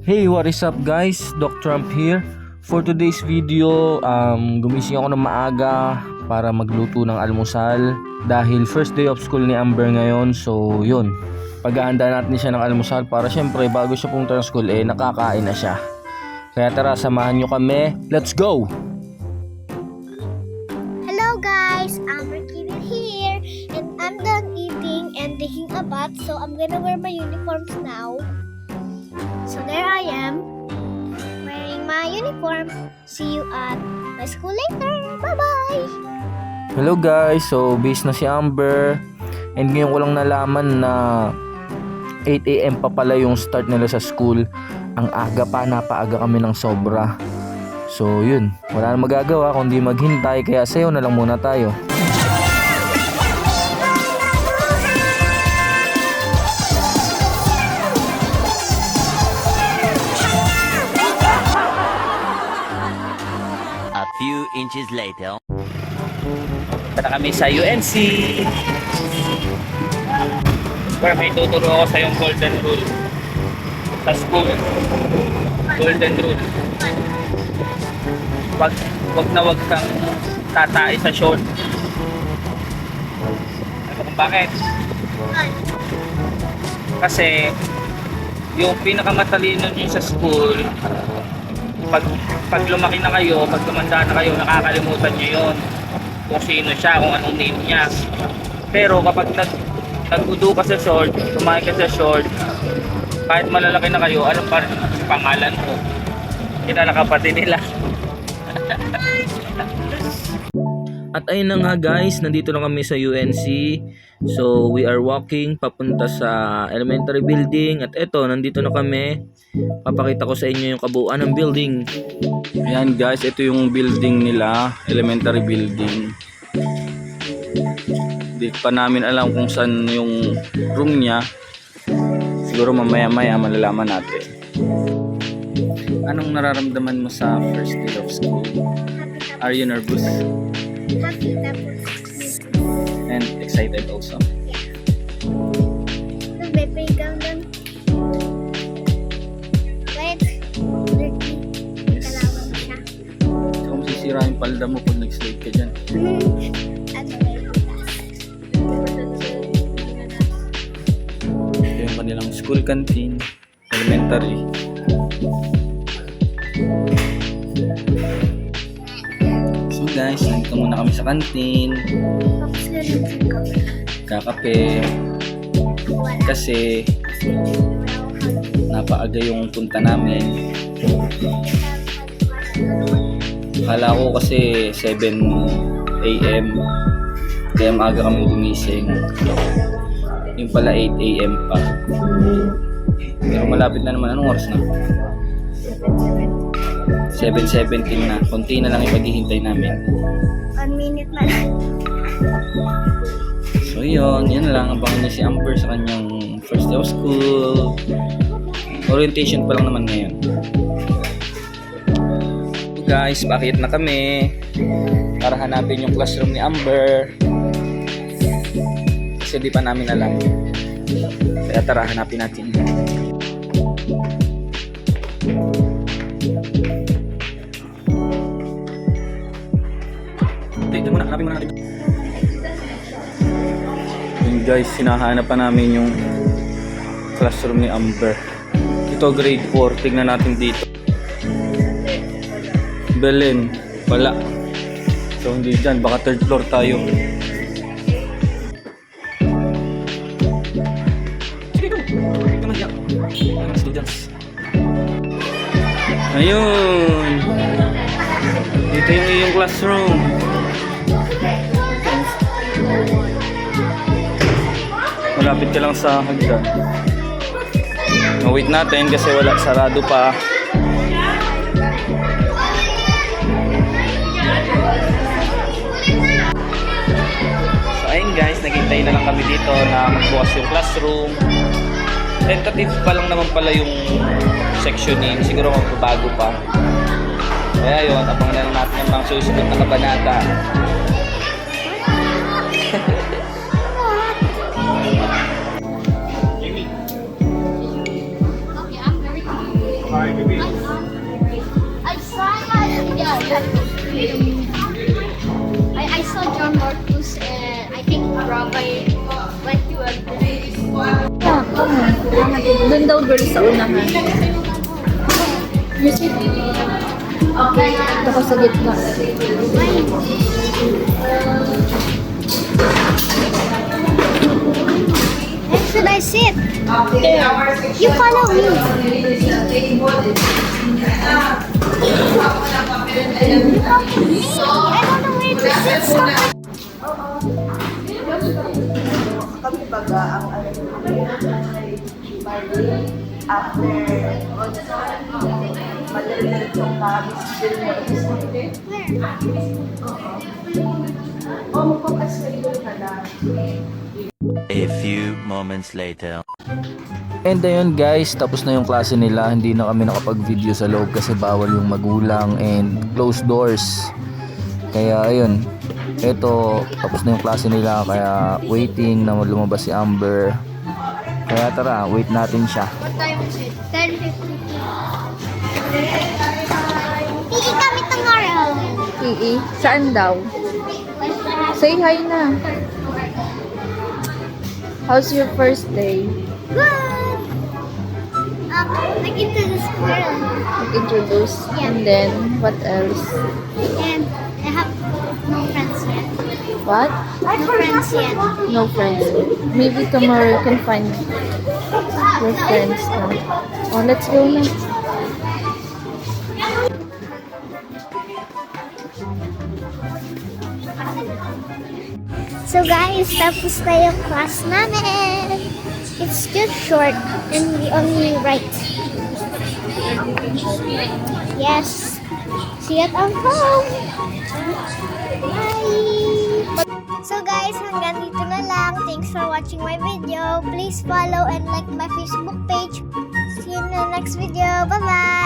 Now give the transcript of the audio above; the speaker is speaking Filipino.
Hey, what is up guys? Doc Trump here. For today's video, gumising ako ng maaga para magluto ng almusal dahil first day of school ni Amber ngayon. So yun, paghahanda natin siya ng almusal para syempre bago siya pumunta ng school nakakain na siya. Kaya tara, samahan nyo kami. Let's go! Hello guys, Amber Kirin here, and I'm done eating and taking a bath, so I'm gonna wear my uniforms now. So there I am, wearing my uniform. See you at my school later. Bye-bye! Hello guys, so base na si Amber. And ngayon ko lang nalaman na 8 AM pa pala yung start nila sa school. Ang aga pa, napaaga kami ng sobra. So yun, wala na magagawa kundi maghintay, kaya sayo na lang muna tayo. A few inches later. Punta kami sa UNC. Where may tuturo ako sa yung golden rule. Sa school. Golden rule. Wag na wag kang tatay sa short. Ano kung bakit? Kasi yung pinakamatalino niyo sa school, pag lumaki na kayo, pag tumanda na kayo, nakakalimutan niyo yun. Kung sino siya, kung anong name niya. Pero kapag nag-udo ka sa short, tumahay ka sa short, kahit malalaki na kayo, ano pa rin pangalan mo? Kilala ka pati nila. At ayun na nga guys, nandito na kami sa UNC. So we are walking papunta sa elementary building. At eto, nandito na kami. Papakita ko sa inyo yung kabuuan ng building. Ayan guys, ito yung building nila, elementary building. Hindi pa namin alam kung saan yung room niya. Siguro mamaya maya malalaman natin. Anong nararamdaman mo sa first day of school? Are you nervous? Happy tapos. And excited also? Nagbe-playground lang. Wait, dirty. Kalawan mo siya. So kung sisira yung palda mo pag nag-slide ka dyan. Ano ba yung Ito yung kanilang school canteen, elementary. So guys, nandito muna kami sa canteen. Tapos na rin yung kape. Kakape. Kasi napaaga yung punta namin. Akala ko kasi 7 AM. Kaya maaga kami gumising. Yung pala 8 AM pa. Pero malapit na naman. Anong oras na? 7:17 na. Konti na lang yung paghihintay namin. 1 minute na lang. So yun lang. Abangan niyo si Amber sa kanyang first day of school. Orientation pa lang naman ngayon. So guys, bakit na kami para hanapin yung classroom ni Amber. Kasi di pa namin alam. Kaya tara, hanapin natin. Dito muna, hanapin muna natin. Yun guys, sinahanap pa namin yung classroom ni Amber. Ito grade 4, tignan natin dito. Belen, wala. So hindi dyan, baka third floor tayo. Students. Ayun. Dito yung iyong classroom. Malapit ka lang sa hagdan. Wait natin kasi wala, sarado pa. So ayun guys, naghintay na lang kami dito na magbukas yung classroom. Tentative pa lang naman pala yung sectioning, siguro magbabago pa. Kaya yun, abangan na lang natin yung mga susunod na kabanata. I saw John Marcus and I think Rabbi went to a Doon daw girl sa unahan. You sit. Okay. Ito ko sa gitna. Where should I sit? You follow me. I don't know where to sit. Stop. Kami baga ang after maliliit yung kabis din mo A few moments later. And ayun guys, tapos na yung klase nila. Hindi na kami nakapag-video sa loob kasi bawal yung magulang and closed doors. Kaya ayun, eto, tapos na yung klase nila. Kaya waiting na lumabas si Amber. Kaya tara, wait natin siya. What time is it? 10:50. Pili kami tomorrow. Saan daw? Say hi na. How's your first day? Good. Like into the squirrel. Introduce. Yeah. And then, what else? And I have no friends yet. What? No friends yet. No friends. Maybe tomorrow you can find your friends now. Oh, let's go na. So guys, tapos na yung class namin. It's just short and we only write. Yes. See you at home. Bye. So guys, hanggang dito na lang. Thanks for watching my video. Please follow and like my Facebook page. See you in the next video. Bye-bye.